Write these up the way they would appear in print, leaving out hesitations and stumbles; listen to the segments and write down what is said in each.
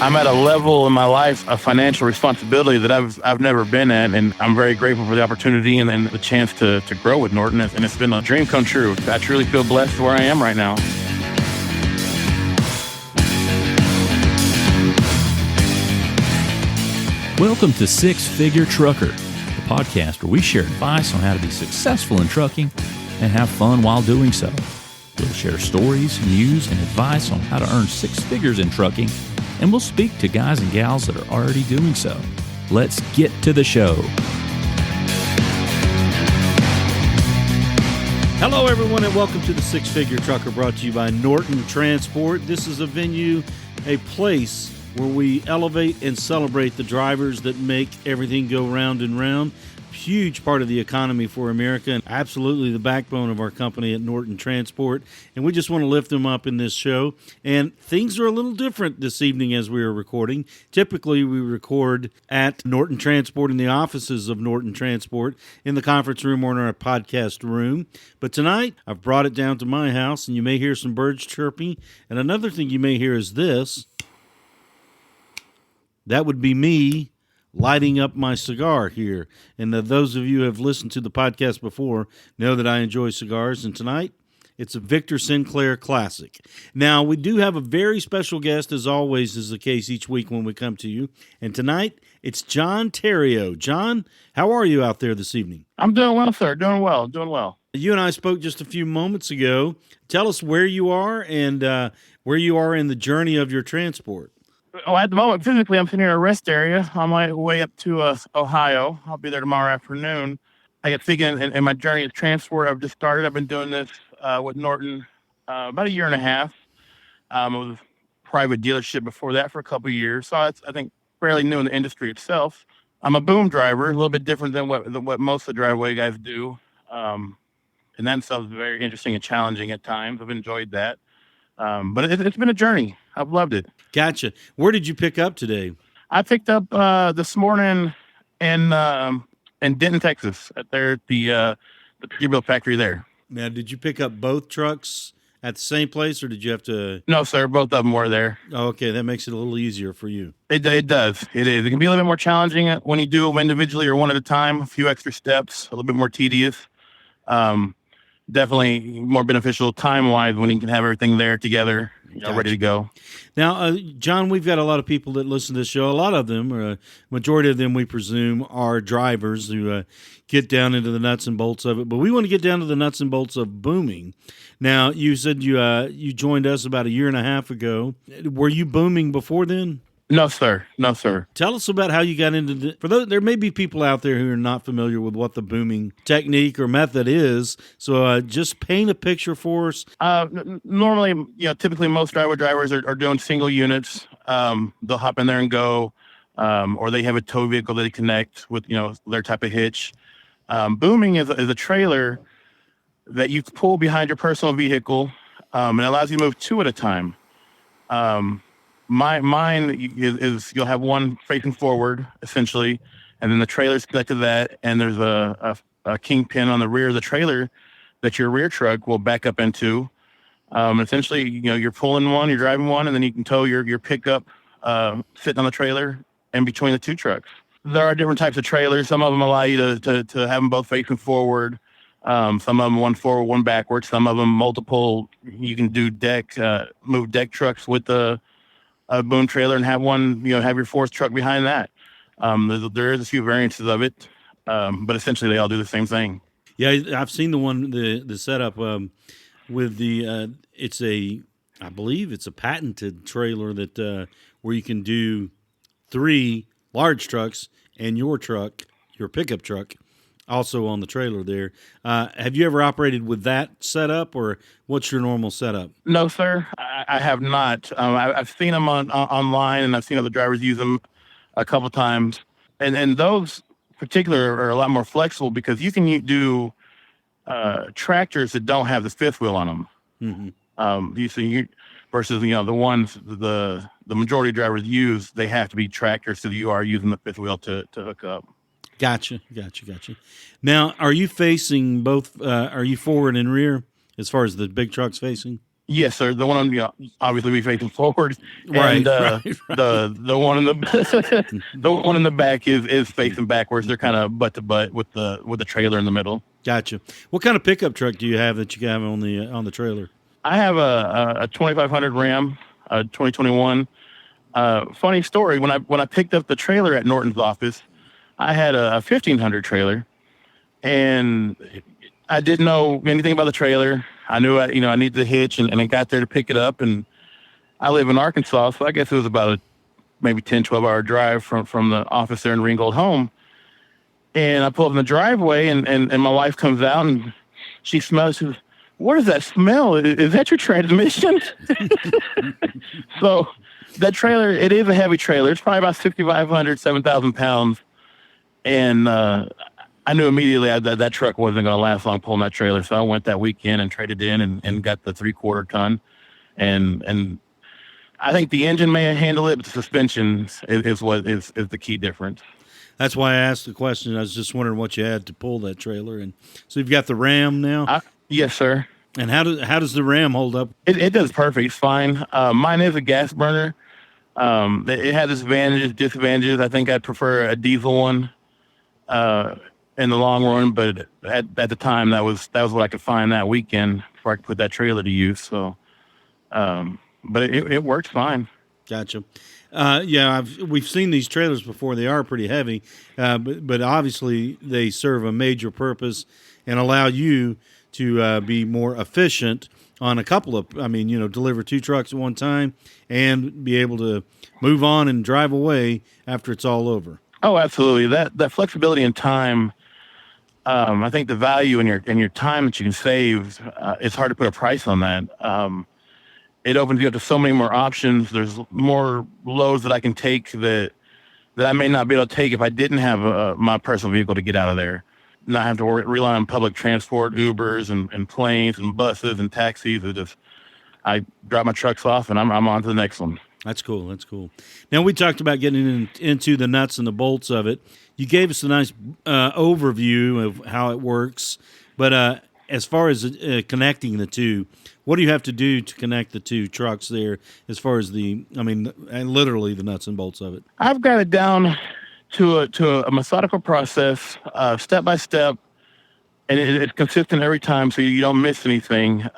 I'm at a level in my life of financial responsibility that I've never been at, and I'm very grateful for the opportunity and the chance to grow with Norton, and it's been a dream come true. I truly feel blessed where I am right now. Welcome to Six Figure Trucker, the podcast where we share advice on how to be successful in trucking and have fun while doing so. We'll share stories, news, and advice on how to earn six figures in trucking, and we'll speak to guys and gals that are already doing so. Let's get to the show. Hello, everyone, and welcome to the Six Figure Trucker, brought to you by Norton Transport. This is a venue, a place where we elevate and celebrate the drivers that make everything go round and round. Huge part of the economy for America, and absolutely the backbone of our company at Norton Transport. And we just want to lift them up in this show. And things are a little different this evening as we are recording. Typically, we record at Norton Transport in the offices of Norton Transport in the conference room or in our podcast room. But tonight, I've brought it down to my house, and you may hear some birds chirping. And another thing you may hear is this. That would be me lighting up my cigar here. And those of you who have listened to the podcast before know that I enjoy cigars. And tonight, it's a Victor Sinclaire classic. Now, we do have a very special guest, as always is the case each week when we come to you. And tonight, it's John Theriault. John, how are you out there this evening? I'm doing well, sir. Doing well. You and I spoke just a few moments ago. Tell us where you are and where you are in the journey of your transport. Oh, at the moment, physically, I'm sitting in a rest area on my way up to Ohio. I'll be there tomorrow afternoon. I get thinking in my journey of transport, I've just started. I've been doing this with Norton about a year and a half. I was a private dealership before that for a couple of years. So it's, I think, fairly new in the industry itself. I'm a boom driver, a little bit different than what most of the Driveaway guys do. And that itself is very interesting and challenging at times. I've enjoyed that. But it's been a journey. I've loved it. Gotcha. Where did you pick up today? I picked up this morning in Denton, Texas, at the Peterbilt factory there. Now, did you pick up both trucks at the same place, or did you have to? No, sir. Both of them were there. Oh, okay, that makes it a little easier for you. It does. It is. It can be a little bit more challenging when you do them individually or one at a time. A few extra steps, a little bit more tedious. Definitely more beneficial time-wise when you can have everything there together, Gotcha. Ready to go. Now, John, we've got a lot of people that listen to this show. A lot of them, or a majority of them, we presume, are drivers who get down into the nuts and bolts of it. But we want to get down to the nuts and bolts of booming. Now, you said you joined us about a year and a half ago. Were you booming before then? No, sir. Tell us about how you got into there may be people out there who are not familiar with what the booming technique or method is. So just paint a picture for us. Normally, typically most drivers are doing single units. They'll hop in there and go, or they have a tow vehicle that they connect with, their type of hitch. Booming is a trailer that you pull behind your personal vehicle, and it allows you to move two at a time. Mine is you'll have one facing forward, essentially, and then the trailer's connected to that, and there's a kingpin on the rear of the trailer that your rear truck will back up into. Essentially, you're pulling one, you're driving one, and then you can tow your pickup sitting on the trailer in between the two trucks. There are different types of trailers. Some of them allow you to have them both facing forward. Some of them one forward, one backwards. Some of them multiple. You can do move deck trucks with the boom trailer and have one, have your fourth truck behind that. There is a few variances of it, but essentially they all do the same thing. Yeah, I've seen the setup with I believe it's a patented trailer that where you can do 3 large trucks and your pickup truck, also on the trailer there. Have you ever operated with that setup, or what's your normal setup? No, sir, I have not. I've seen them online, and I've seen other drivers use them a couple times. And those particular are a lot more flexible because you can do tractors that don't have the fifth wheel on them. Mm-hmm. Versus the ones the majority of drivers use, they have to be tractors, so you are using the fifth wheel to hook up. Gotcha. Now, are you facing both? Are you forward and rear as far as the big trucks facing? Yes, sir. The one on obviously we facing forward, Right, and right. the one in the the one in the back is facing backwards. They're kind of butt to butt with the trailer in the middle. Gotcha. What kind of pickup truck do you have that you have on the trailer? I have a 2500 Ram, 2021. Funny story. When I picked up the trailer at Norton's office, I had a 1500 trailer, and I didn't know anything about the trailer. I knew I needed the hitch, and I got there to pick it up. And I live in Arkansas, so I guess it was about a maybe 10, 12-hour drive from the office there in Ringgold home. And I pull up in the driveway, and my wife comes out, and she smells. She goes, "What is that smell? Is that your transmission?" So that trailer, it is a heavy trailer. It's probably about 6,500, 7,000 pounds. And I knew immediately that truck wasn't going to last long pulling that trailer. So I went that weekend and traded in and got the 3/4 ton. And I think the engine may handle it, but the suspension is what is the key difference. That's why I asked the question. I was just wondering what you had to pull that trailer. And so you've got the Ram now? Yes, sir. And how does the Ram hold up? It does perfect. It's fine. Mine is a gas burner. It has its advantages, disadvantages. I think I'd prefer a diesel one in the long run, but at the time that was what I could find that weekend before I could put that trailer to use. So, but it works fine. Gotcha. We've seen these trailers before. They are pretty heavy, but obviously they serve a major purpose and allow you to be more efficient on a couple of, deliver 2 trucks at one time and be able to move on and drive away after it's all over. Oh, absolutely. That flexibility in time, I think the value in your time that you can save, it's hard to put a price on that. It opens you up to so many more options. There's more loads that I can take that I may not be able to take if I didn't have my personal vehicle to get out of there. Not have to rely on public transport, Ubers and planes and buses and taxis. I drop my trucks off and I'm on to the next one. That's cool. That's cool. Now, we talked about getting into the nuts and the bolts of it. You gave us a nice overview of how it works. But as far as connecting the two, what do you have to do to connect the 2 trucks there as far as literally the nuts and bolts of it? I've got it down to a methodical process, step by step, and it's consistent every time so you don't miss anything.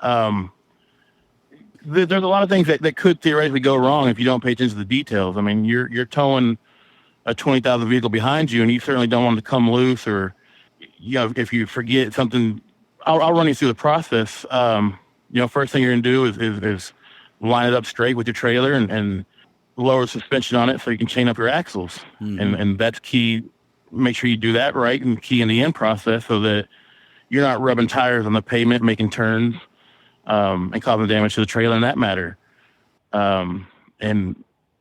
There's a lot of things that could theoretically go wrong if you don't pay attention to the details. I mean, you're towing a 20,000 vehicle behind you, and you certainly don't want to come loose, or if you forget something. I'll run you through the process. First thing you're gonna do is line it up straight with your trailer and lower suspension on it so you can chain up your axles. Mm-hmm. And that's key. Make sure you do that right, and key in the end process so that you're not rubbing tires on the pavement, making turns, and causing damage to the trailer in that matter. And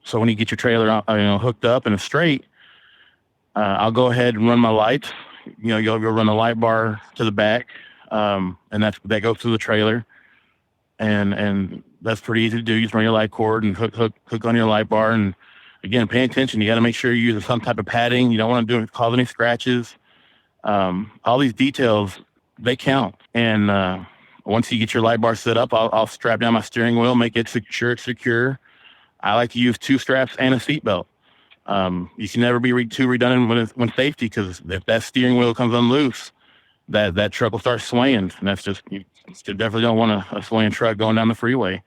so when you get your trailer hooked up and it's straight, I'll go ahead and run my lights. You'll run the light bar to the back, and that goes through the trailer. And that's pretty easy to do. You just run your light cord and hook on your light bar. And again, pay attention. You got to make sure you use some type of padding. You don't want to cause any scratches. All these details, they count. And once you get your light bar set up, I'll strap down my steering wheel, make it secure. I like to use 2 straps and a seatbelt. You can never be too redundant when safety, because if that steering wheel comes unloose, that truck will start swaying, and that's just, you definitely don't want a swaying truck going down the freeway.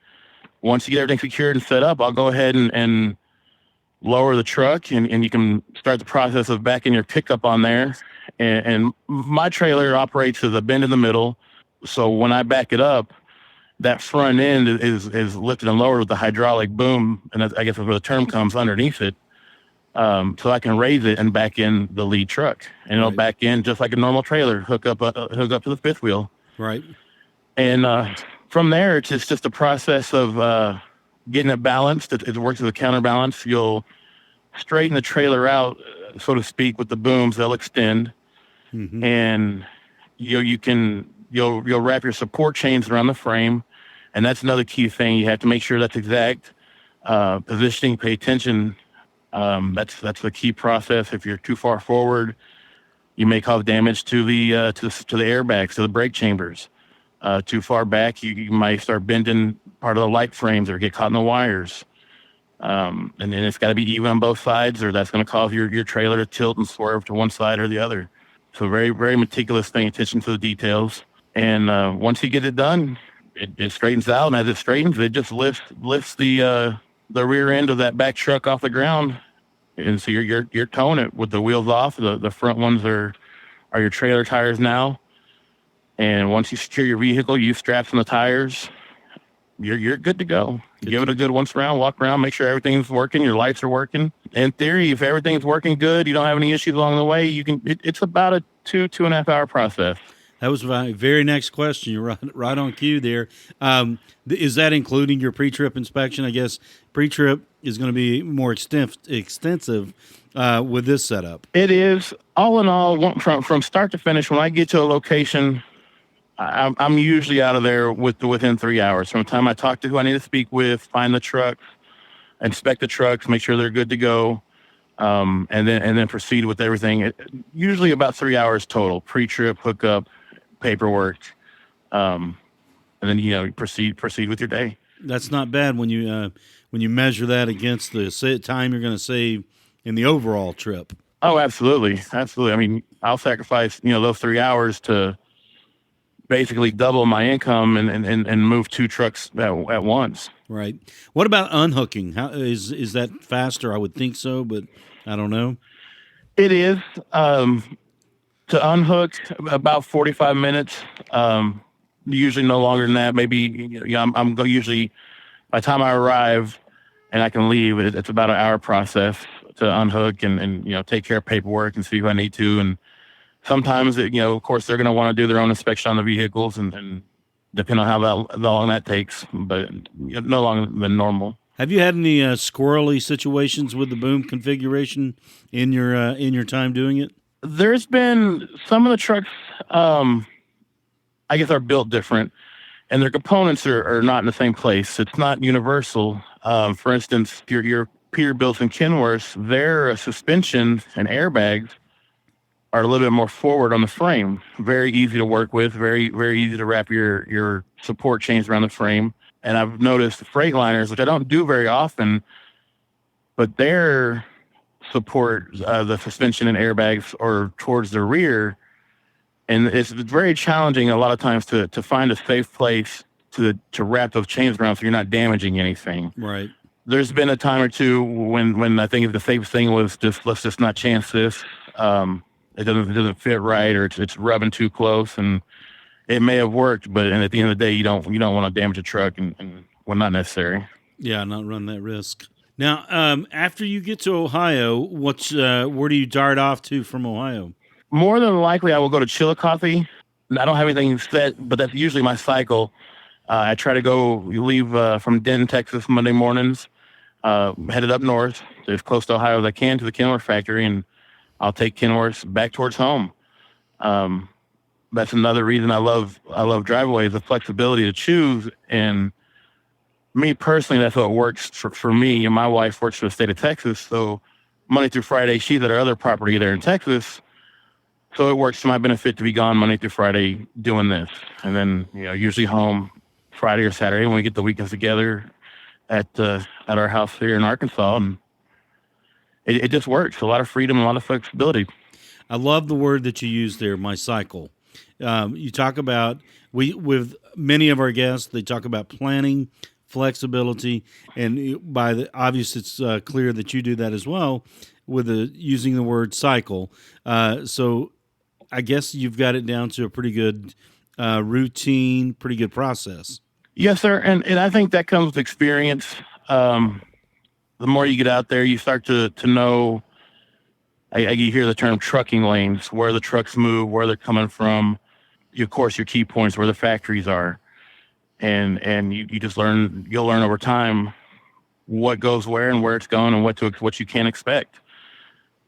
Once you get everything secured and set up, I'll go ahead and lower the truck, and you can start the process of backing your pickup on there. And my trailer operates as a bend in the middle, so when I back it up, that front end is lifted and lowered with the hydraulic boom, and I guess that's where the term comes, underneath it. So I can raise it and back in the lead truck, and it'll back in just like a normal trailer, hook up to the 5th wheel. Right. And from there, it's just a process of getting it balanced. It works as a counterbalance. You'll straighten the trailer out, so to speak, with the booms. They'll extend, mm-hmm. and you'll wrap your support chains around the frame, and that's another key thing. You have to make sure that's exact positioning. Pay attention. That's the key process. If you're too far forward, you may cause damage to the airbags, to the brake chambers. Too far back, you might start bending part of the light frames or get caught in the wires. And then it's got to be even on both sides, or that's going to cause your trailer to tilt and swerve to one side or the other. So very, very meticulous, paying attention to the details. And once you get it done, it straightens out. And as it straightens, it just lifts the rear end of that back truck off the ground. And so you're towing it with the wheels off. The front ones are your trailer tires now. And once you secure your vehicle, you straps on the tires, you're good to go. Give it a good once around, walk around, make sure everything's working, your lights are working. In theory, if everything's working good, you don't have any issues along the way, it's about a 2.5 hour process. That was my very next question. You're right on cue there. Is that including your pre-trip inspection? I guess pre-trip is going to be more extensive with this setup. It is. All in all, from start to finish, when I get to a location, I'm usually out of there within 3 hours. From the time I talk to who I need to speak with, find the truck, inspect the trucks, make sure they're good to go, and then proceed with everything. Usually about 3 hours total: pre-trip, hookup, paperwork, and then proceed with your day. That's not bad when you measure that against the time you're going to save in the overall trip. Oh, absolutely. I mean, I'll sacrifice those 3 hours to basically double my income and move 2 trucks at once. Right. What about unhooking? How is that faster? I would think so, but I don't know. It is. To unhook, about 45 minutes. Usually no longer than that. Maybe I'm usually, by the time I arrive and I can leave, it's about an hour process to unhook and take care of paperwork and see who I need to. And sometimes, of course, they're going to want to do their own inspection on the vehicles, and depending on how long that takes, but no longer than normal. Have you had any squirrely situations with the boom configuration in your time doing it? There's been some of the trucks, I guess, are built different, and their components are not in the same place. It's not universal. For instance, your Peterbilts and Kenworths, their suspension and airbags are a little bit more forward on the frame. Very easy to work with, very, very easy to wrap your support chains around the frame. And I've noticed the Freightliners, which I don't do very often, but their support, the suspension and airbags are towards the rear. And it's very challenging a lot of times to find a safe place to wrap those chains around so you're not damaging anything. Right. There's been a time or two when I think the safest thing was let's just not chance this. It doesn't fit right, or it's rubbing too close, and it may have worked, but at the end of the day, you don't want to damage a truck, and when not necessary. Yeah, not run that risk. Now, after you get to Ohio, where do you dart off to from Ohio? More than likely, I will go to Chillicothe. I don't have anything set, but that's usually my cycle. I try to leave from Denton, Texas, Monday mornings, headed up north as close to Ohio as I can to the Kenworth factory, and I'll take Kenworths back towards home. That's another reason I love Driveaway, is the flexibility to choose. And me personally, that's what works for me. And my wife works for the state of Texas, so Monday through Friday, she's at our other property there in Texas. So it works to my benefit to be gone Monday through Friday doing this. And then, usually home Friday or Saturday when we get the weekends together at our house here in Arkansas. And it just works. A lot of freedom, a lot of flexibility. I love the word that you used there, my cycle. You talk about, with many of our guests, they talk about planning, flexibility, and by the obvious, it's clear that you do that as well with using the word cycle. So I guess you've got it down to a pretty good routine, pretty good process. Yes, sir. And I think that comes with experience. The more you get out there, you start to know, you hear the term trucking lanes, where the trucks move, where they're coming from, of course, your key points, where the factories are. And you just you'll learn over time what goes where and where it's going and what you can expect.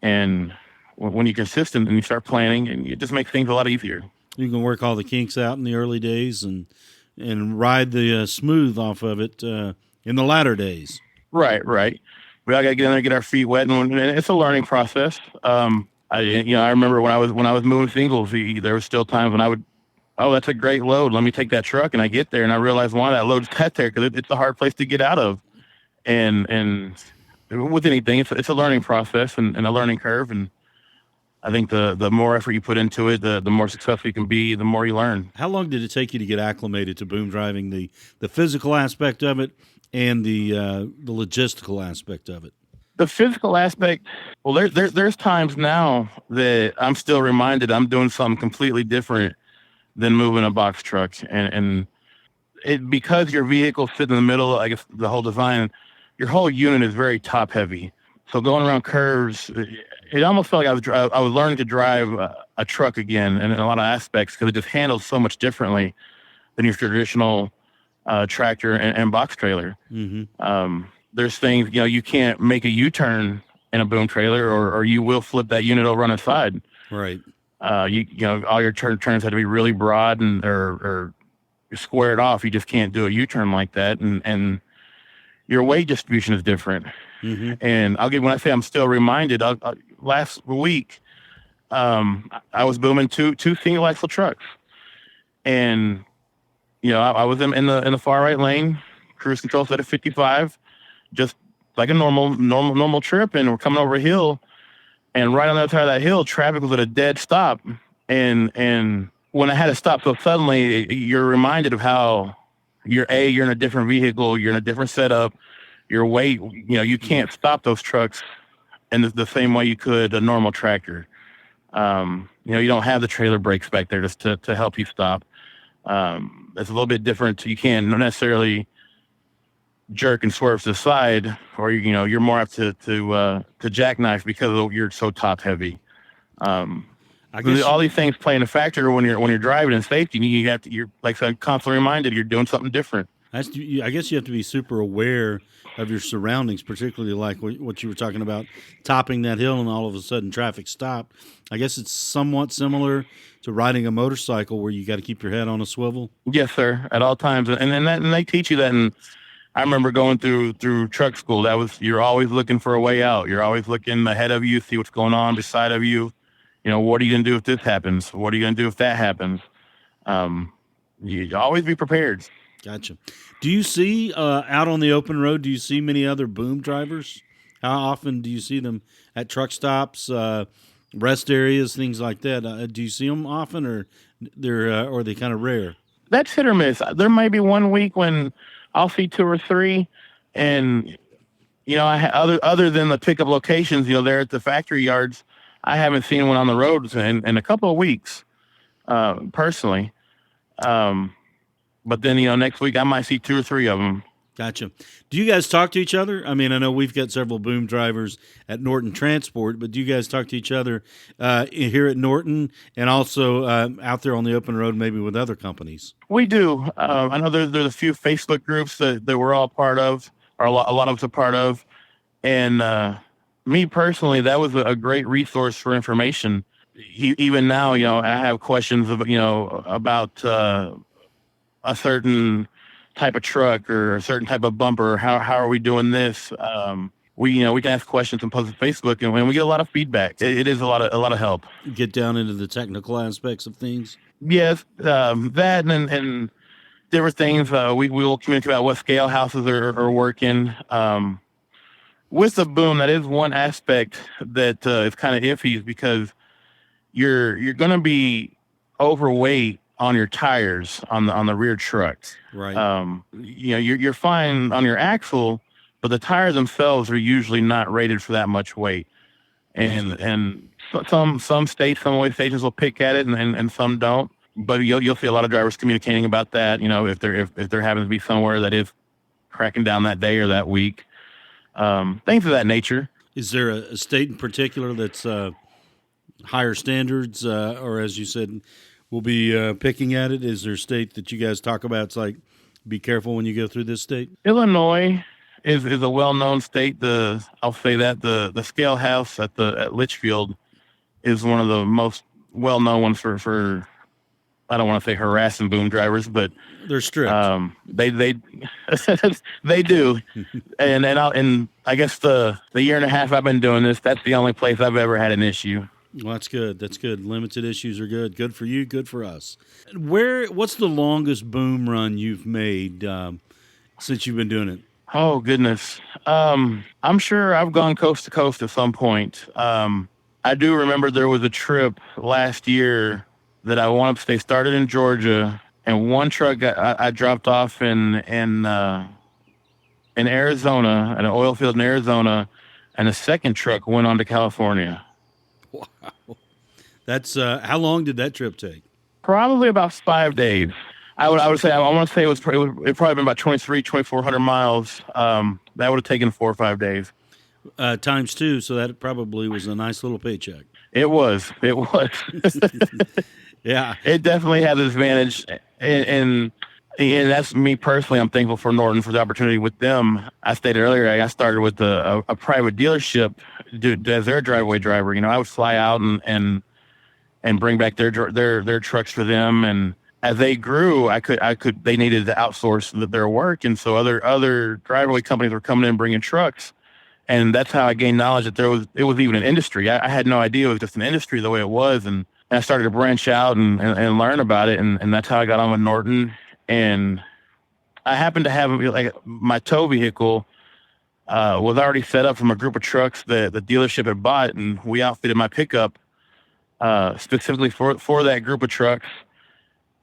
And when you're consistent and you start planning, and it just makes things a lot easier. You can work all the kinks out in the early days and ride the smooth off of it in the latter days. Right. We all got to get in there, get our feet wet, and it's a learning process. I remember when I was moving singles, there were still times when I would oh, that's a great load. Let me take that truck. And I get there and I realize why that load's got there, because it's a hard place to get out of. And with anything, it's a learning process and a learning curve. And I think the more effort you put into it, the more successful you can be, the more you learn. How long did it take you to get acclimated to boom driving, the physical aspect of it and the logistical aspect of it? The physical aspect, well, there's times now that I'm still reminded I'm doing something completely different than moving a box truck. And it, because your vehicle sits in the middle, I guess the whole design, your whole unit is very top heavy. So going around curves, it almost felt like I was learning to drive a truck again, and in a lot of aspects, because it just handles so much differently than your traditional tractor and box trailer. Mm-hmm. There's things, you can't make a U-turn in a boom trailer, or you will flip that unit over on its side. Right. All your turns have to be really broad or squared off. You just can't do a U-turn like that, and your weight distribution is different. Mm-hmm. And when I say I'm still reminded, last week, I was booming two single axle trucks, and I was in the far right lane, cruise control set at 55, just like a normal trip, and we're coming over a hill, and right on the other side of that hill, traffic was at a dead stop, and when I had to stop so suddenly, you're reminded of how you're in a different vehicle, you're in a different setup, your weight, you can't stop those trucks in the same way you could a normal tractor. You don't have the trailer brakes back there just to help you stop. It's a little bit different. You can't necessarily jerk and swerve to the side, or you're more apt to jackknife because you're so top heavy. I guess all these things play in a factor when you're driving in safety. You're like I said, constantly reminded you're doing something different. I guess you have to be super aware of your surroundings, particularly like what you were talking about, topping that hill and all of a sudden traffic stopped. I guess it's somewhat similar to riding a motorcycle where you got to keep your head on a swivel. Yes, sir, at all times, and they teach you that. And I remember going through truck school. You're always looking for a way out. You're always looking ahead of you, see what's going on beside of you. What are you going to do if this happens? What are you going to do if that happens? You always be prepared. Gotcha. Do you see out on the open road, do you see many other boom drivers? How often do you see them at truck stops, rest areas, things like that? Do you see them often, or are they kind of rare? That's hit or miss. There might be one week when I'll see two or three, and other than the pickup locations, there at the factory yards, I haven't seen one on the roads in a couple of weeks, personally. But then, next week I might see two or three of them. Gotcha. Do you guys talk to each other? I mean, I know we've got several boom drivers at Norton Transport, but do you guys talk to each other here at Norton and also out there on the open road, maybe with other companies? We do. I know there's a few Facebook groups that we're all part of, or a lot of us are part of. And me personally, that was a great resource for information. Even now, I have questions about a certain type of truck or a certain type of bumper. How are we doing this? We can ask questions and post to Facebook, and we get a lot of feedback. It is a lot of help. Get down into the technical aspects of things. Yes, that and different things. We will communicate about what scale houses are working. With the boom, that is one aspect that is kind of iffy, is because you're going to be overweight on your tires on the rear trucks. Right. You're fine on your axle, but the tires themselves are usually not rated for that much weight. And some states, some way stations will pick at it, and some don't. But you'll see a lot of drivers communicating about that. If there happens to be somewhere that is cracking down that day or that week. Things of that nature. Is there a state in particular that's higher standards, or as you said, we'll be picking at it? Is there a state that you guys talk about? It's like, be careful when you go through this state. Illinois is a well-known state. I'll say that the scale house at Litchfield is one of the most well-known ones for I don't want to say harassing boom drivers, but they're strict. They they do, and I guess the year and a half I've been doing this, that's the only place I've ever had an issue. Well, that's good. That's good. Limited issues are good. Good for you. Good for us. What's the longest boom run you've made since you've been doing it? Oh, goodness. I'm sure I've gone coast to coast at some point. I do remember there was a trip last year that I wanted to stay started in Georgia, and one truck I dropped off in Arizona, at an oil field in Arizona, and the second truck went on to California. Wow. That's how long did that trip take? Probably about 5 days. I want to say it probably been about 2,400 miles. That would have taken 4 or 5 days. Times two, so that probably was a nice little paycheck. It was. Yeah. It definitely had this advantage, and that's me personally. I'm thankful for Norton for the opportunity with them. I stated earlier, I started with a private dealership as their driveway driver. I would fly out and bring back their trucks for them. And as they grew, they needed to outsource their work, and so other driveway companies were coming in bringing trucks. And that's how I gained knowledge that it was even an industry. I had no idea it was just an industry the way it was. And I started to branch out and learn about it. And that's how I got on with Norton. And I happened to have my tow vehicle was already set up from a group of trucks that the dealership had bought. And we outfitted my pickup specifically for that group of trucks.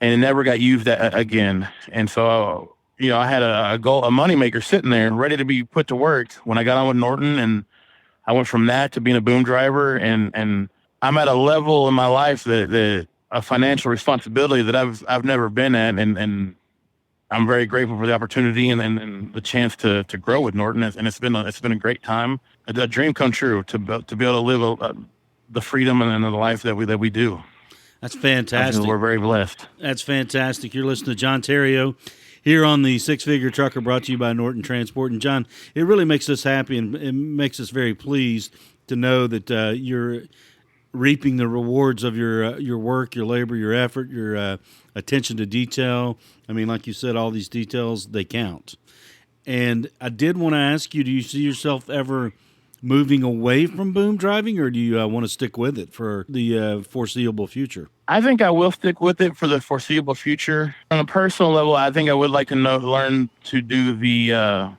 And it never got used again. And so I had a moneymaker sitting there ready to be put to work when I got on with Norton, and I went from that to being a boom driver, and I'm at a level in my life that a financial responsibility that I've never been at, and I'm very grateful for the opportunity and the chance to grow with Norton, and it's been a great time, a dream come true to be able to live the freedom and the life that we do. That's fantastic. We're very blessed. That's fantastic. You're listening to John Theriault here on the Six Figure Trucker, brought to you by Norton Transport. And John, it really makes us happy and it makes us very pleased to know that you're reaping the rewards of your work, your labor, your effort, your attention to detail. I mean, like you said, all these details, they count. And I did want to ask you, do you see yourself ever moving away from boom driving, or do you want to stick with it for the foreseeable future? I think I will stick with it for the foreseeable future. On a personal level, I think I would like to learn to do the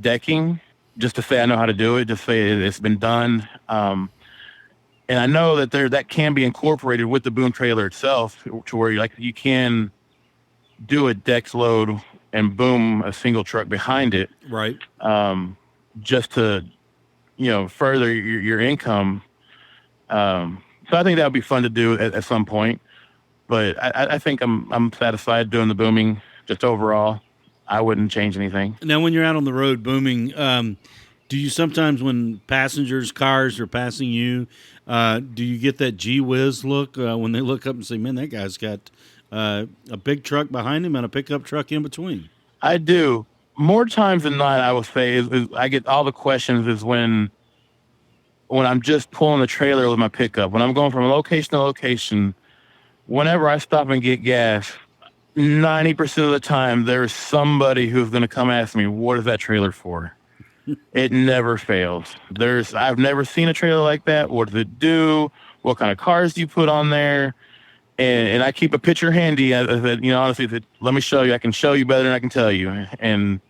decking, just to say I know how to do it, just say it's been done. And I know that that can be incorporated with the boom trailer itself, to where you can do a deck load and boom a single truck behind it, right? Just to further your income. So I think that would be fun to do at some point. But I think I'm satisfied doing the booming. Just overall, I wouldn't change anything. Now, when you're out on the road booming, do you sometimes, when cars are passing you, do you get that gee whiz look when they look up and say, "Man, that guy's got a big truck behind him and a pickup truck in between"? I do. More times than not, I will say, is I get all the questions is when I'm just pulling the trailer with my pickup. When I'm going from location to location, whenever I stop and get gas, 90% of the time, there's somebody who's going to come ask me, what is that trailer for? It never fails. I've never seen a trailer like that. What does it do? What kind of cars do you put on there? And I keep a picture handy. I said, honestly, let me show you. I can show you better than I can tell you. And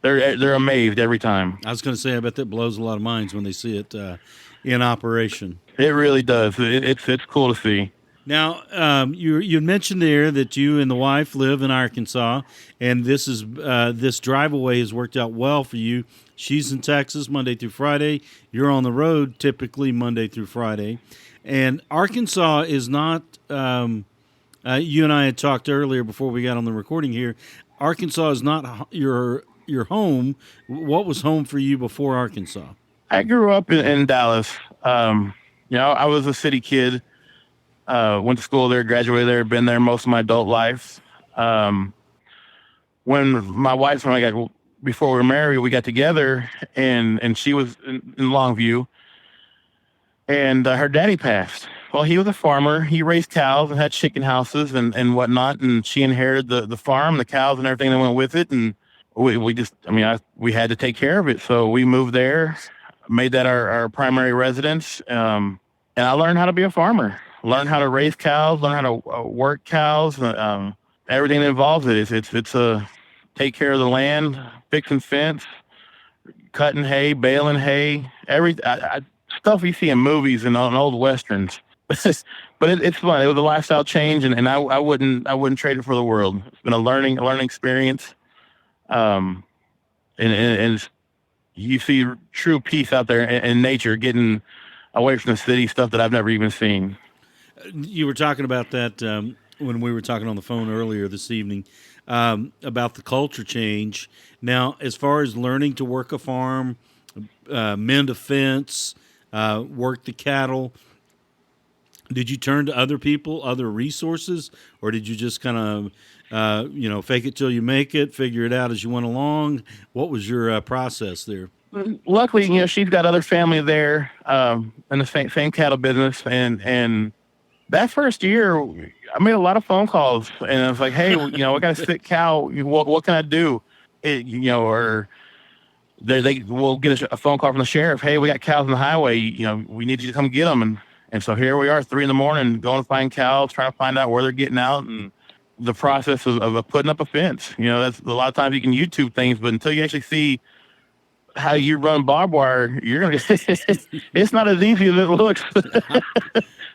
they're amazed every time. I was going to say, I bet that blows a lot of minds when they see it in operation. It really does. It's cool to see. Now, you mentioned there that you and the wife live in Arkansas, and this Driveaway has worked out well for you. She's in Texas Monday through Friday. You're on the road typically Monday through Friday. And Arkansas is not, you and I had talked earlier before we got on the recording here, Arkansas is not your home. What was home for you before Arkansas? I grew up in Dallas. I was a city kid. Went to school there, graduated there, been there most of my adult life. Before we were married, we got together, and she was in Longview, and her daddy passed. Well, he was a farmer. He raised cows and had chicken houses and whatnot, and she inherited the farm, the cows, and everything that went with it, and we had to take care of it. So we moved there, made that our primary residence. and I learned how to be a farmer, learn how to raise cows, learn how to work cows, everything that involves it. It's a take care of the land, fixing fence, cutting hay, baling hay, stuff you see in movies and on old westerns. But it's fun. It was a lifestyle change, and I wouldn't trade it for the world. It's been a learning experience, and you see true peace out there in nature, getting away from the city stuff that I've never even seen. You were talking about that when we were talking on the phone earlier this evening about the culture change. Now, as far as learning to work a farm, mend a fence, work the cattle, did you turn to other people, other resources, or did you just kind of, fake it till you make it, figure it out as you went along? What was your process there? Luckily, she's got other family there in the same cattle business, and that first year, I made a lot of phone calls, and I was like, "Hey, we got a sick cow. What can I do?" Or they will get a phone call from the sheriff. "Hey, we got cows on the highway. We need you to come get them." And so here we are, 3 a.m, going to find cows, trying to find out where they're getting out, and the process of putting up a fence. That's a lot of times you can YouTube things, but until you actually see how you run barbed wire, you're gonna. It's not as easy as it looks.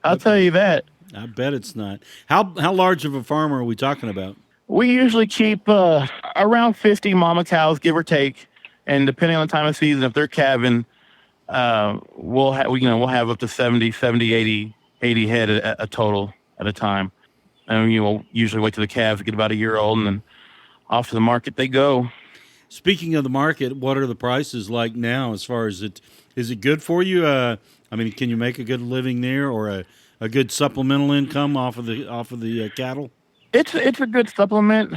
I'll tell you that. I bet it's not. How large of a farmer are we talking about? We usually keep around 50 mama cows, give or take, and depending on the time of season, if they're calving, we'll have up to 70, 80 head a total at a time. And we'll usually wait till the calves get about a year old, and then off to the market they go. Speaking of the market, what are the prices like now? As far as is it good for you? Can you make a good living there, or a good supplemental income off of the cattle? It's a good supplement.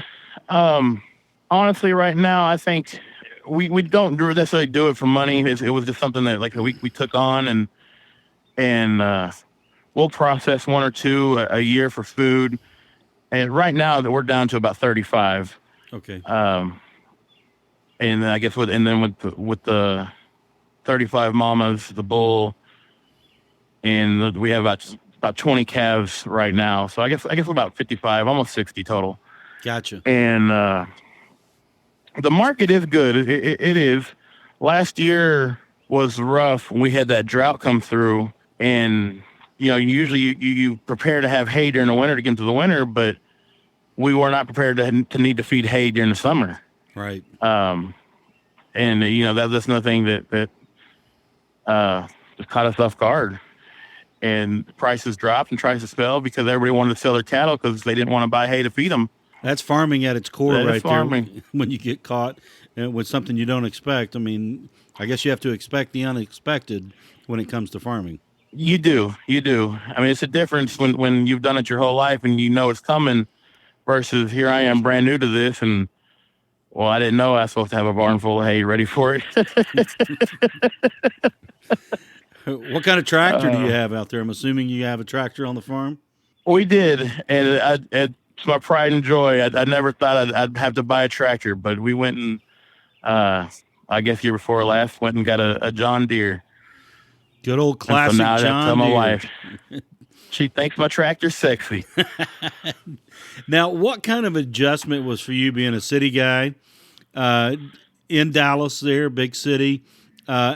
Honestly, right now, I think we don't necessarily do it for money. It was just something that we took on, and we'll process 1 or 2 a year for food. And right now that we're down to about 35. Okay. And then I guess with the 35 mamas, the bull, and we have about 20 calves right now. So I guess we're about 55, almost 60 total. Gotcha. And the market is good. It is. Last year was rough when we had that drought come through, and usually you prepare to have hay during the winter to get into the winter, but we were not prepared to need to feed hay during the summer. Right. And that's another thing that caught us off guard. And prices dropped and prices fell because everybody wanted to sell their cattle because they didn't want to buy hay to feed them. That's farming at its core, right farming. there. When you get caught with something you don't expect, I guess you have to expect the unexpected when it comes to farming. You do. It's a difference when you've done it your whole life and it's coming versus here I am brand new to this, and well, I didn't know I was supposed to have a barn full of hay ready for it. What kind of tractor do you have out there? I'm assuming you have a tractor on the farm? We did, and it's my pride and joy. I never thought I'd have to buy a tractor, but we went and, I guess year before last, went and got a John Deere. Good old classic John Deere. I tell my wife, she thinks my tractor's sexy. Now, what kind of adjustment was for you being a city guy in Dallas there, big city,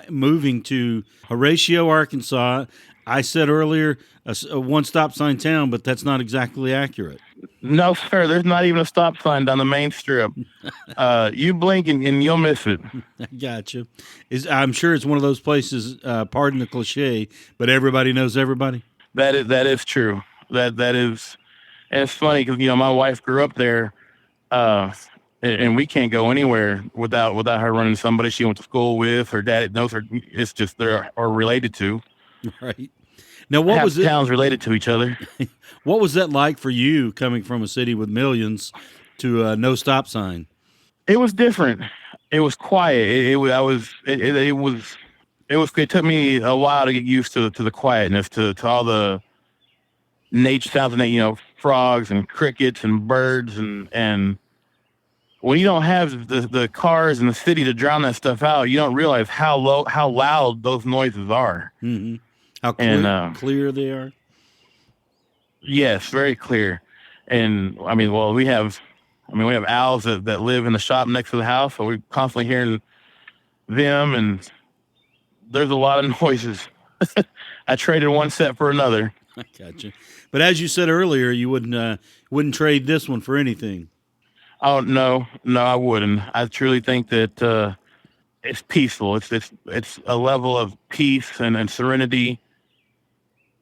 moving to Horatio, Arkansas? I said earlier, a one-stop sign town, but that's not exactly accurate. No, sir. There's not even a stop sign down the main strip. You blink and you'll miss it. I gotcha. I'm sure it's one of those places, pardon the cliche, but everybody knows everybody. That is true. That is, and it's funny because my wife grew up there, and we can't go anywhere without her running somebody she went to school with. Her dad knows her. It's just they're related to. Right. Now, what was it? Towns related to each other. What was that like for you, coming from a city with millions to a no stop sign? It was different. It was quiet. It took me a while to get used to the quietness, to all the nature sounds, and frogs and crickets and birds, and when you don't have the cars in the city to drown that stuff out, you don't realize how loud those noises are. Mm-hmm. How And clear they are? yes, very clear. And I mean, well, we have owls that live in the shop next to the house, so we're constantly hearing them, and there's a lot of noises. I traded one set for another. I gotcha. But as you said earlier, you wouldn't trade this one for anything. Oh no, I wouldn't. I truly think that it's peaceful. It's a level of peace and serenity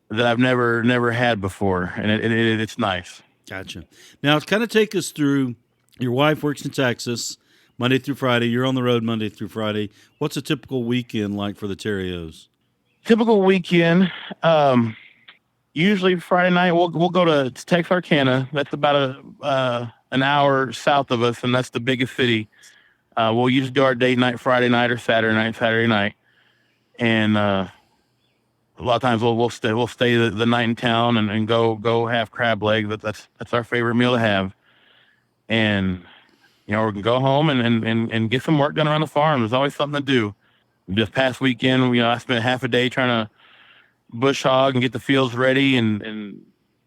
that I've never had before, and it's nice. Gotcha. Now, kind of take us through. Your wife works in Texas Monday through Friday. You're on the road Monday through Friday. What's a typical weekend like for the Theriaults? Typical weekend. Usually Friday night we'll go to Texarkana. That's about an hour south of us, and that's the biggest city. We'll usually do our date night Friday night or Saturday night, and a lot of times we'll stay the night in town and go have crab leg. That's our favorite meal to have, and we can go home and get some work done around the farm. There's always something to do. This past weekend, I spent half a day trying to bush hog and get the fields ready, and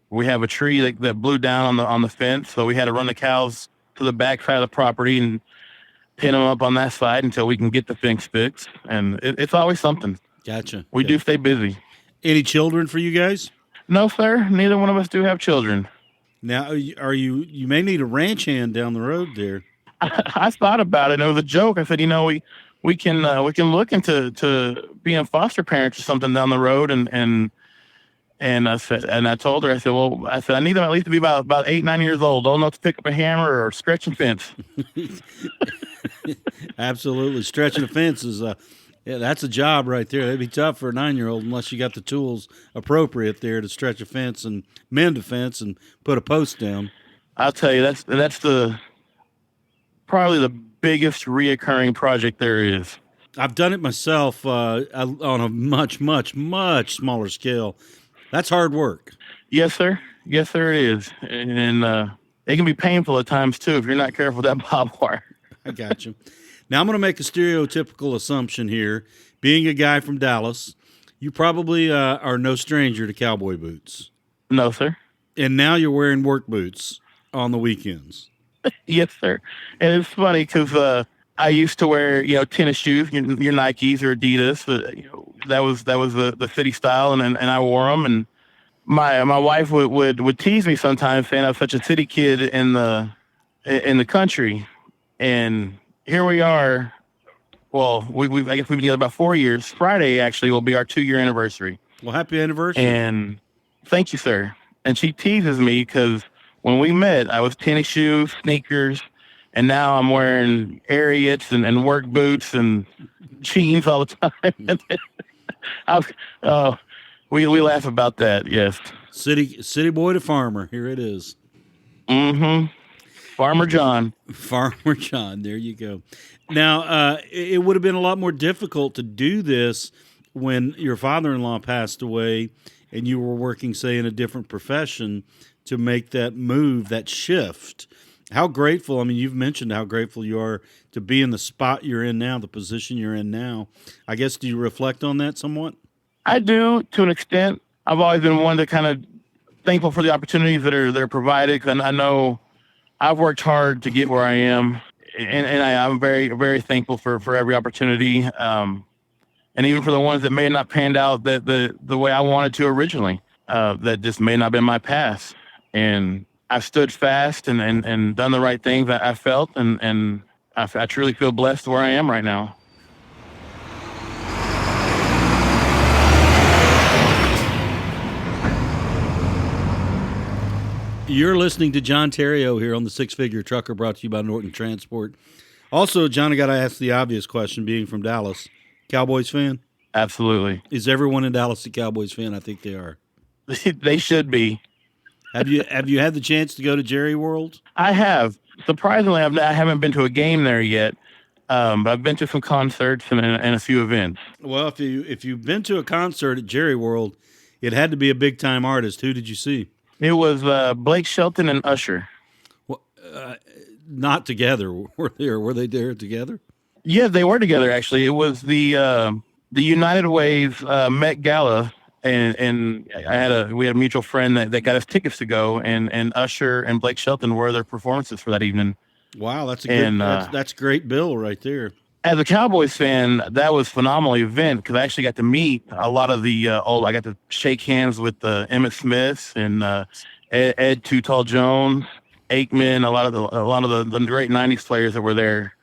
we have a tree that blew down on the fence, so we had to run the cows to the back side of the property and pin them up on that side until we can get the fence fixed. And it's always something. Gotcha. We do stay busy. Any children for you guys? No, sir. Neither one of us do have children. Now, you may need a ranch hand down the road there. I thought about it. It was a joke. I said, we can look into being foster parents or something down the road, and I told her, I said I need them at least to be about 8-9 years old, old enough to pick up a hammer or stretch a fence. Absolutely, stretching a fence is that's a job right there. That'd be tough for a 9-year-old unless you got the tools appropriate there to stretch a fence and mend a fence and put a post down. I'll tell you, that's probably the biggest reoccurring project there is. I've done it myself on a much, much, much smaller scale. That's hard work. Yes, sir. Yes, sir, it is. And it can be painful at times, too, if you're not careful with that barbed wire. I got you. Now, I'm going to make a stereotypical assumption here. Being a guy from Dallas, you probably are no stranger to cowboy boots. No, sir. And now you're wearing work boots on the weekends. Yes, sir. And it's funny because I used to wear, tennis shoes, your Nikes or Adidas. That was the city style, and I wore them. And my wife would tease me sometimes, saying I was such a city kid in the country. And here we are. Well, I guess we've been together about 4 years. Friday actually will be our 2-year anniversary. Well, happy anniversary! And thank you, sir. And she teases me because when we met, I was tennis shoes, sneakers, and now I'm wearing Ariats and work boots and jeans all the time. We laugh about that, yes. City boy to farmer, here it is. Mm-hmm. Farmer John. Farmer John, there you go. Now, it would have been a lot more difficult to do this when your father-in-law passed away and you were working, say, in a different profession to make that move, that shift. How grateful, you've mentioned how grateful you are to be in the spot you're in now, the position you're in now. I guess, do you reflect on that somewhat? I do, to an extent. I've always been one to kind of thankful for the opportunities that are provided, because I know I've worked hard to get where I am, and I'm very, very thankful for every opportunity, and even for the ones that may have not panned out the way I wanted to originally, that just may not have been my path. And I've stood fast and done the right things I felt, and I truly feel blessed where I am right now. You're listening to John Theriault here on the Six Figure Trucker, brought to you by Norton Transport. Also, John, I got to ask the obvious question, being from Dallas. Cowboys fan? Absolutely. Is everyone in Dallas a Cowboys fan? I think they are. They should be. Have you had the chance to go to Jerry World? I have. Surprisingly, I haven't been to a game there yet, but I've been to some concerts and a few events. Well, if you've been to a concert at Jerry World, it had to be a big time artist. Who did you see? It was Blake Shelton and Usher. Well, not together. Were they there together? Yeah, they were together actually. It was the United Way's Met Gala and we had a mutual friend that got us tickets to go, and Usher and Blake Shelton were their performances for that evening. Wow, that's a good, that's great bill right there. As a Cowboys fan, that was a phenomenal event because I actually got to meet a lot of the I got to shake hands with Emmitt Smith and Ed Too Tall Jones, Aikman, a lot of the great '90s players that were there.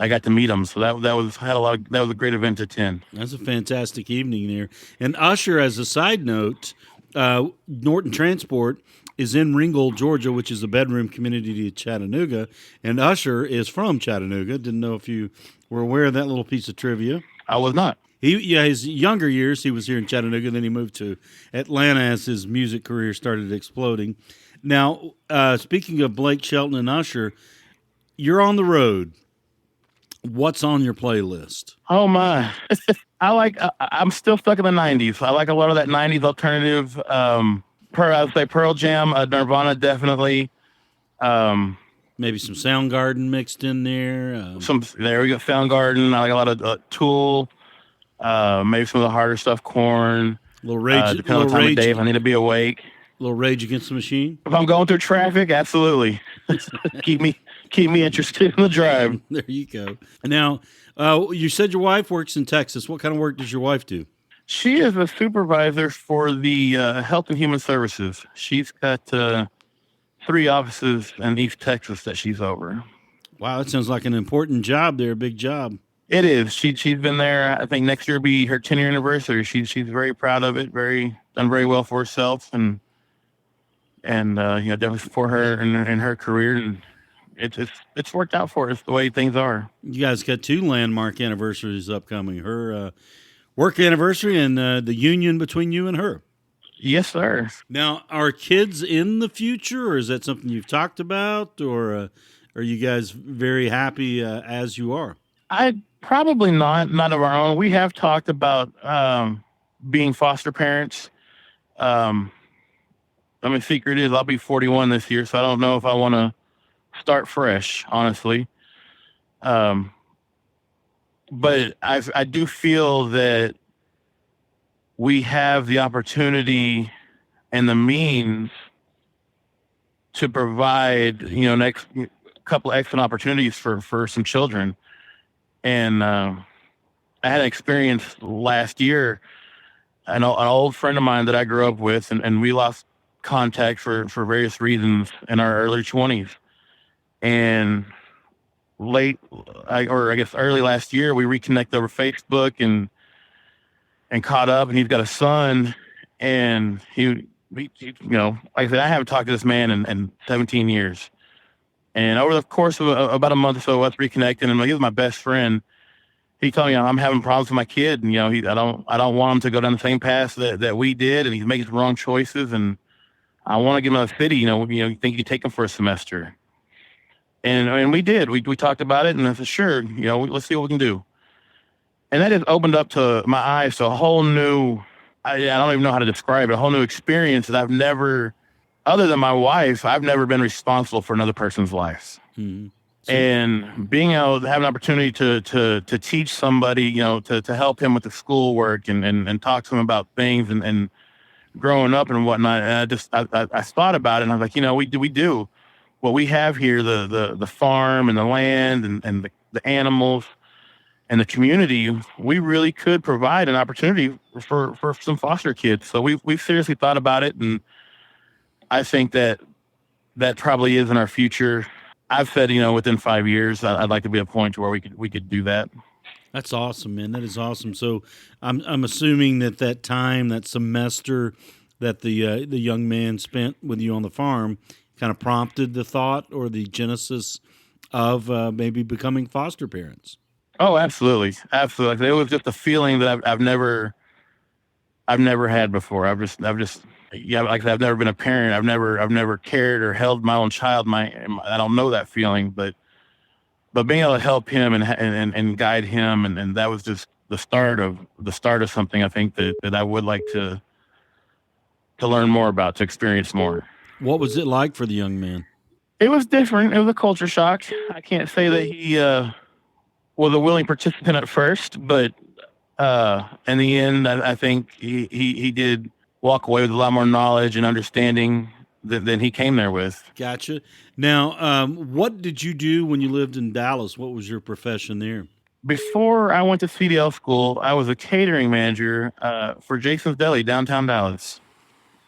I got to meet them, so that was a great event to attend. That's a fantastic evening there. And Usher, as a side note, Norton Transport is in Ringgold, Georgia, which is a bedroom community to Chattanooga, and Usher is from Chattanooga. Didn't know if you were aware of that little piece of trivia. I was not. His younger years, he was here in Chattanooga, then he moved to Atlanta as his music career started exploding. Now, speaking of Blake Shelton and Usher, you're on the road. What's on your playlist? Oh my! I'm still stuck in the '90s. I like a lot of that '90s alternative. I would say Pearl Jam, Nirvana, definitely. Maybe some Soundgarden mixed in there. There we go, Soundgarden. I like a lot of Tool. Maybe some of the harder stuff, Korn. Little Rage. Depending on the time of day, if I need to be awake. Little Rage Against the Machine. If I'm going through traffic, absolutely. keep me interested in the drive. There you go. Now, you said your wife works in Texas. What kind of work does your wife do? She is a supervisor for the Health and Human Services. She's got 3 offices in East Texas that she's over. Wow, that sounds like an important job there, a big job. It is. She's been there. I think next year will be her 10-year anniversary. She's very proud of it. Done very well for herself, and definitely for her and her career. And it's worked out for us the way things are. You guys got 2 landmark anniversaries upcoming. Her work anniversary and the union between you and her. Yes, sir. Now, are kids in the future, or is that something you've talked about, or are you guys very happy as you are? Probably not of our own. We have talked about being foster parents. Secret is I'll be 41 this year, so I don't know if I want to start fresh, honestly. But I do feel that we have the opportunity and the means to provide, next couple of excellent opportunities for some children. And I had an experience last year. An old friend of mine that I grew up with, and we lost contact for various reasons in our early 20s. And early last year, we reconnected over Facebook and caught up, and he's got a son, and he like I said, I haven't talked to this man in 17 years. And over the course of about a month or so, us reconnecting, and he was my best friend. He told me, I'm having problems with my kid, and I don't want him to go down the same path that we did, and he's making the wrong choices, and I want to give him a city. You think you could take him for a semester, and we did. We talked about it, and I said, sure, let's see what we can do. And that has opened up to my eyes to a whole new, I don't even know how to describe it, a whole new experience that I've never, other than my wife, I've never been responsible for another person's life. Mm-hmm. And being able to have an opportunity to teach somebody, to help him with the schoolwork and talk to him about things and growing up and whatnot. And I thought about it, and I was like, we do what we have here, the farm and the land and the animals and the community. We really could provide an opportunity for some foster kids. So we've seriously thought about it, and I think that probably is in our future. I've said, within 5 years, I'd like to be at a point to where we could do that. That's awesome, man. That is awesome. So I'm assuming that time, that semester that the young man spent with you on the farm kind of prompted the thought or the genesis of maybe becoming foster parents. Oh, absolutely. Absolutely. It was just a feeling that I've never had before. I've just like I said, I've never been a parent. I've never cared or held my own child. I don't know that feeling, but being able to help him and guide him, and that was just the start of something I think that I would like to learn more about, to experience more. What was it like for the young man? It was different. It was a culture shock. I can't say that he was a willing participant at first, but In the end, I think he did walk away with a lot more knowledge and understanding than he came there with. Gotcha. Now, what did you do when you lived in Dallas? What was your profession there? Before I went to CDL school, I was a catering manager for Jason's Deli, downtown Dallas.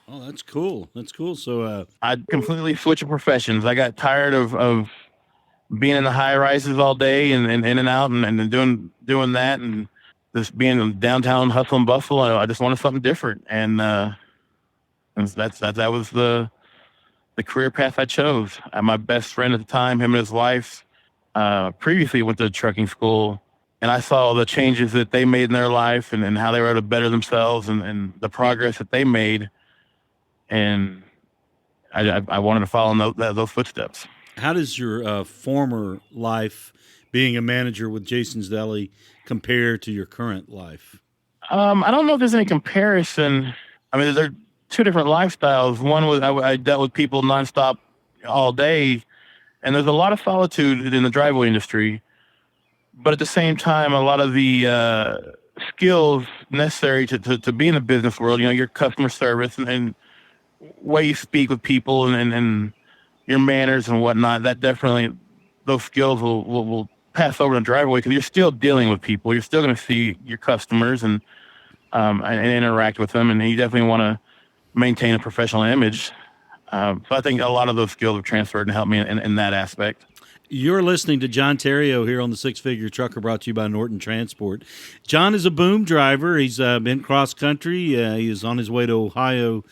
Oh, that's cool. That's cool. So, I completely switched professions. I got tired of being in the high rises all day and in and out and doing that and just being in downtown hustle and bustle. I just wanted something different, and that was the career path I chose. My best friend at the time, him and his wife, previously went to trucking school, and I saw the changes that they made in their life and how they were able to better themselves and the progress that they made. And I wanted to follow in those footsteps. how does your former life being a manager with Jason's Deli compare to your current life? I don't know if there's any comparison. I mean, they're two different lifestyles. One was I dealt with people nonstop all day, and there's a lot of solitude in the driveway industry. But at the same time, a lot of the skills necessary to be in the business world, your customer service and way you speak with people and your manners and whatnot, that definitely, those skills will pass over the driveway because you're still dealing with people. You're still going to see your customers and interact with them, and you definitely want to maintain a professional image. So I think a lot of those skills have transferred and helped me in that aspect. You're listening to John Theriault here on the Six Figure Trucker, brought to you by Norton Transport. John is a boom driver. He's been cross country. He is on his way to Ohio.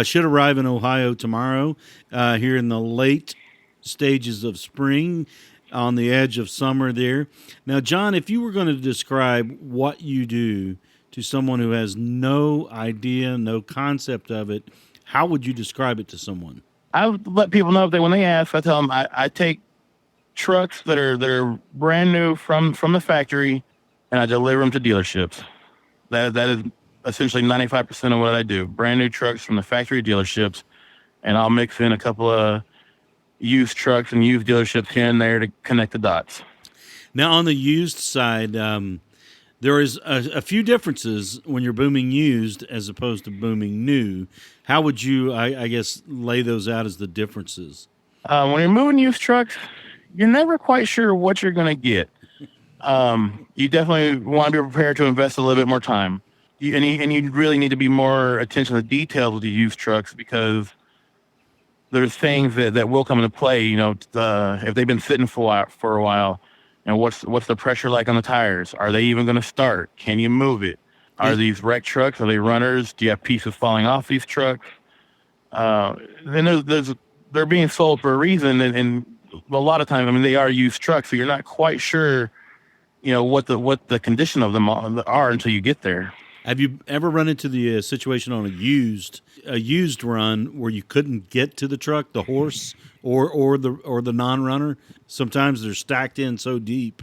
Should arrive in Ohio tomorrow, here in the late stages of spring, on the edge of summer there. Now, John, if you were going to describe what you do to someone who has no idea, no concept of it, how would you describe it to someone? I would let people know when they ask, I tell them I take trucks that are brand new from the factory, and I deliver them to dealerships. That is essentially 95% of what I do. Brand new trucks from the factory dealerships, and I'll mix in a couple of used trucks and used dealerships here and there to connect the dots. Now, on the used side, there is a few differences when you're booming used as opposed to booming new. How would you, I guess, lay those out as the differences? When you're moving used trucks, you're never quite sure what you're going to get. You definitely want to be prepared to invest a little bit more time. And you really need to be more attention to details with the used trucks because there's things that will come into play. If they've been sitting for a while, what's the pressure like on the tires? Are they even going to start? Can you move it? Are these wrecked trucks? Are they runners? Do you have pieces falling off these trucks? Then they're being sold for a reason, and a lot of times, I mean, they are used trucks, so you're not quite sure, what the condition of them are until you get there. Have you ever run into the situation on a used run where you couldn't get to the truck, the horse, or the non-runner? Sometimes they're stacked in so deep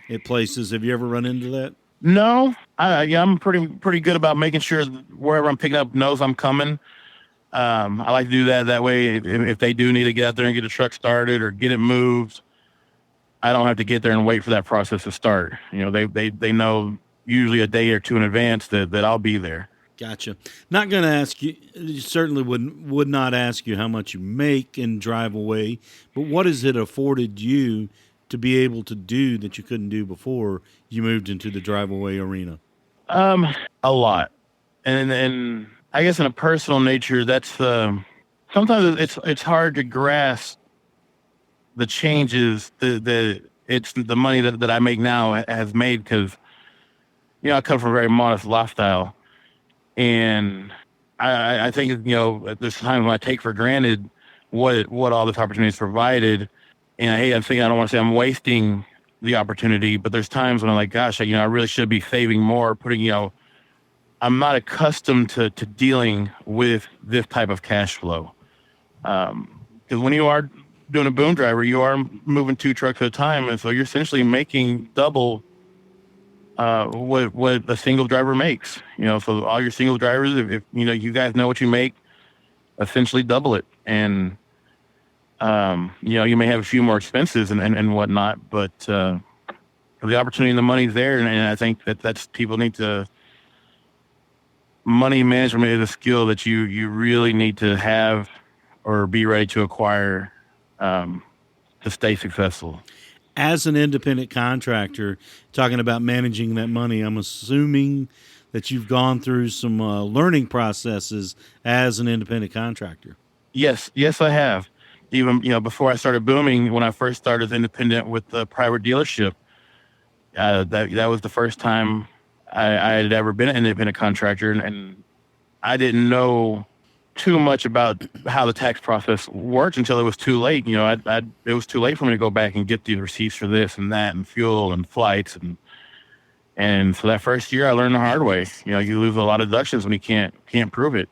at places. Have you ever run into that? No, I'm pretty good about making sure wherever I'm picking up knows I'm coming. I like to do that. That way, if they do need to get out there and get a truck started or get it moved, I don't have to get there and wait for that process to start. They know usually a day or two in advance that I'll be there. Gotcha. Not going to ask you, certainly would not ask you how much you make in Driveaway, but what has it afforded you to be able to do that you couldn't do before you moved into the Driveaway arena? A lot. And I guess in a personal nature, that's sometimes it's hard to grasp the changes that it's the money that I make now has made because, I come from a very modest lifestyle. And I think, there's times when I take for granted what all this opportunity has provided. And I'm thinking, I don't want to say I'm wasting the opportunity, but there's times when I'm like, gosh, I really should be saving more, putting, I'm not accustomed to dealing with this type of cash flow. Because when you are doing a boom driver, you are moving 2 trucks at a time. And so you're essentially making double what a single driver makes. So all your single drivers, if you guys know what you make, essentially double it. And, you may have a few more expenses and whatnot, but the opportunity and the money's there, and I think that's people need to. Money management is a skill that you really need to have or be ready to acquire to stay successful. As an independent contractor, talking about managing that money, I'm assuming that you've gone through some learning processes as an independent contractor. Yes, I have. Even before I started booming, when I first started as independent with the private dealership, that was the first time I had ever been an independent contractor, and I didn't know too much about how the tax process worked until it was too late. It was too late for me to go back and get the receipts for this and that and fuel and flights and so that first year I learned the hard way. You lose a lot of deductions when you can't prove it,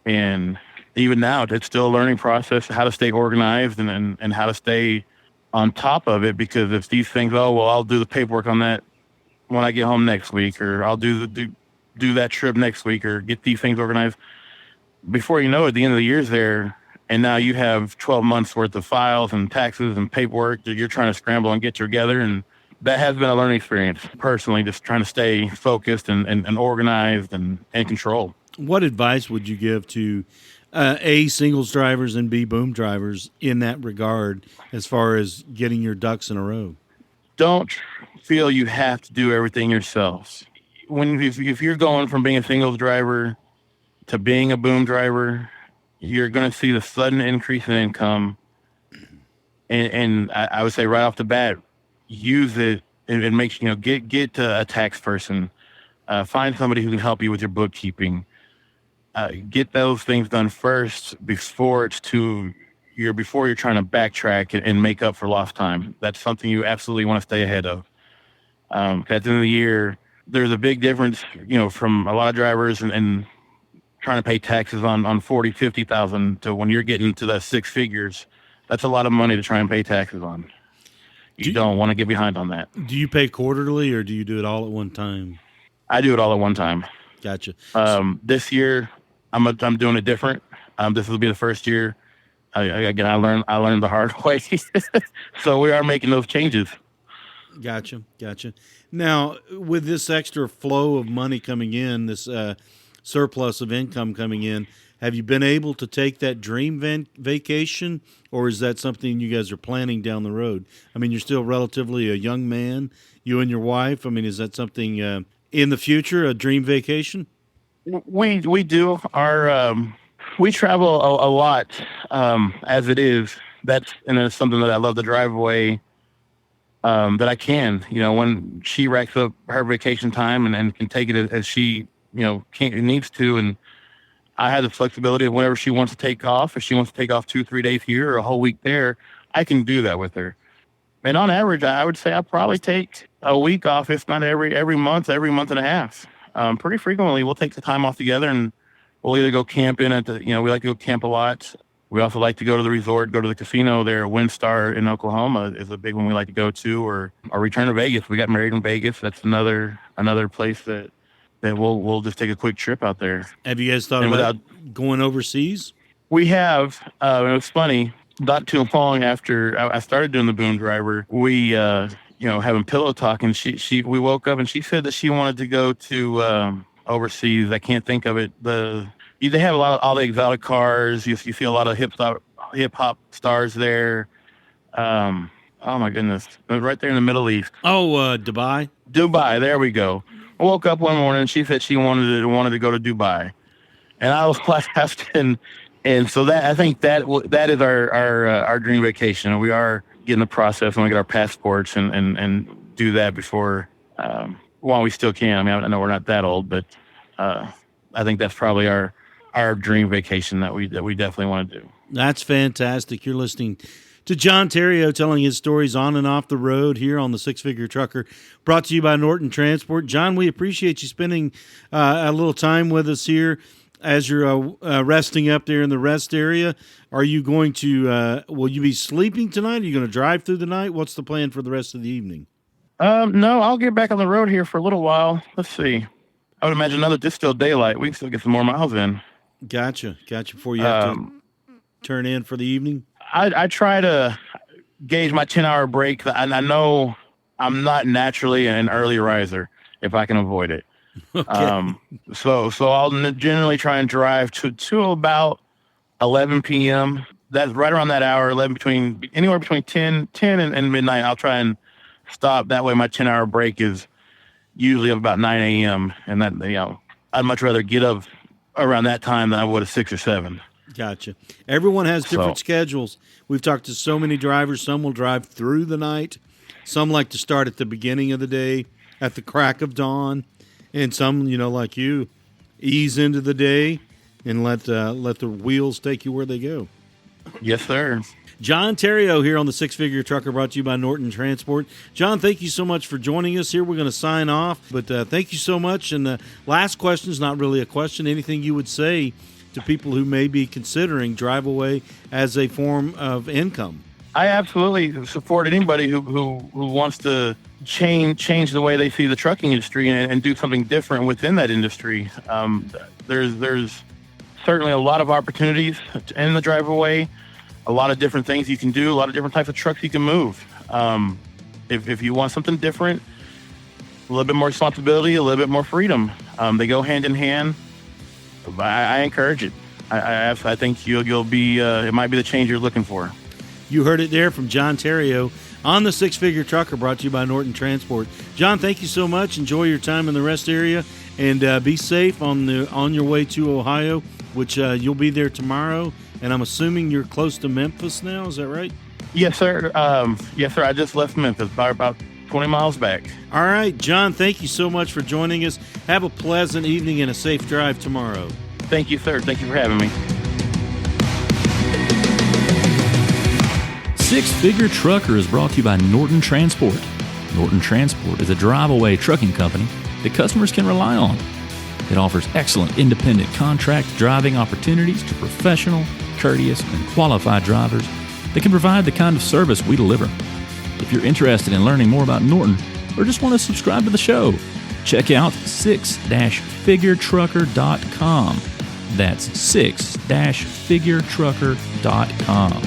and even now it's still a learning process how to stay organized and how to stay on top of it, because if these things, I'll do the paperwork on that when I get home next week, or I'll do that trip next week, or get these things organized. Before you know it, the end of the year's there, and now you have 12 months worth of files and taxes and paperwork that you're trying to scramble and get together. And that has been a learning experience personally, just trying to stay focused and organized and control. What advice would you give to A, singles drivers, and B, boom drivers in that regard as far as getting your ducks in a row? Don't feel you have to do everything yourself. If you're going from being a singles driver to being a boom driver, you're going to see the sudden increase in income. And I would say right off the bat, use it and make get a tax person, find somebody who can help you with your bookkeeping. Get those things done first before you're trying to backtrack and make up for lost time. That's something you absolutely want to stay ahead of. At the end of the year, there's a big difference, from a lot of drivers and trying to pay taxes on 40, 50,000 to when you're getting to the six figures. That's a lot of money to try and pay taxes on. You don't want to get behind on that. Do you pay quarterly or do you do it all at one time? I do it all at one time. Gotcha. This year, I'm doing it different. This will be the first year. I learned the hard way. So we are making those changes. Gotcha. Now, with this extra flow of money coming in, this surplus of income coming in, have you been able to take that dream vacation, or is that something you guys are planning down the road? I mean, you're still relatively a young man, you and your wife. I mean, is that something in the future, a dream vacation? We do. We travel a lot as it is. It's something that I love to drive away. That I can, when she racks up her vacation time and can take it as she, needs to. And I have the flexibility of whenever she wants to take off. If she wants to take off 2-3 days here or a whole week there, I can do that with her. And on average, I would say I probably take a week off, if not every month and a half. Pretty frequently, we'll take the time off together, and we'll either go camping we like to go camp a lot. We also like to go to the resort, go to the casino there. Windstar in Oklahoma is a big one we like to go to, or return to Vegas. We got married in Vegas. That's another place that we'll just take a quick trip out there. Have you guys thought about going overseas? We have. It was funny. Not too long after I started doing the boom driver, we having pillow talk, and we woke up and she said that she wanted to go to overseas. I can't think of it. They have all the exotic cars. You see a lot of hip hop stars there. Oh my goodness, right there in the Middle East. Oh, Dubai. Dubai. There we go. I woke up one morning and she said she wanted to go to Dubai, and I was laughing. And so I think that is our dream vacation. We are getting the process when we get our passports and do that before while we still can. I mean, I know we're not that old, but I think that's probably our dream vacation that we definitely want to do. That's fantastic. You're listening to John Theriault telling his stories on and off the road here on the Six Figure Trucker, brought to you by Norton Transport. John, we appreciate you spending a little time with us here as you're resting up there in the rest area. Are you going to, will you be sleeping tonight? Are you going to drive through the night? What's the plan for the rest of the evening? No, I'll get back on the road here for a little while. Let's see. I would imagine it's still daylight. We can still get some more miles in. Gotcha. Before you have to turn in for the evening? I try to gauge my 10-hour break. I know I'm not naturally an early riser if I can avoid it. Okay. So I'll generally try and drive to about 11 p.m. That's right around that hour, anywhere between 10 and midnight. I'll try and stop. That way my 10-hour break is usually about 9 a.m. And that, I'd much rather get up around that time than I would at 6 or 7. Gotcha. Everyone has different schedules. We've talked to so many drivers. Some will drive through the night. Some like to start at the beginning of the day, at the crack of dawn. And some, like you, ease into the day and let the wheels take you where they go. Yes, sir. John Theriault here on the Six Figure Trucker, brought to you by Norton Transport. John, thank you so much for joining us here. We're going to sign off, but thank you so much. And the last question is not really a question. Anything you would say to people who may be considering Driveaway as a form of income? I absolutely support anybody who wants to change the way they see the trucking industry and do something different within that industry. There's certainly a lot of opportunities in the Driveaway, a lot of different things you can do, a lot of different types of trucks you can move. If you want something different, a little bit more responsibility, a little bit more freedom, they go hand in hand. I encourage it. I think you'll be it might be the change you're looking for. You heard it there from John Theriault on the Six Figure Trucker, brought to you by Norton Transport. John, thank you so much. Enjoy your time in the rest area, and be safe on your way to Ohio, which you'll be there tomorrow. And I'm assuming you're close to Memphis now. Is that right? Yes, sir. Yes, sir. I just left Memphis, about 20 miles back. All right, John, thank you so much for joining us. Have a pleasant evening and a safe drive tomorrow. Thank you, sir. Thank you for having me. Six Figure Trucker is brought to you by Norton Transport. Norton Transport is a drive-away trucking company that customers can rely on. It offers excellent independent contract driving opportunities to professional, courteous, and qualified drivers that can provide the kind of service we deliver. If you're interested in learning more about Norton or just want to subscribe to the show, check out 6-figuretrucker.com. That's 6-figuretrucker.com.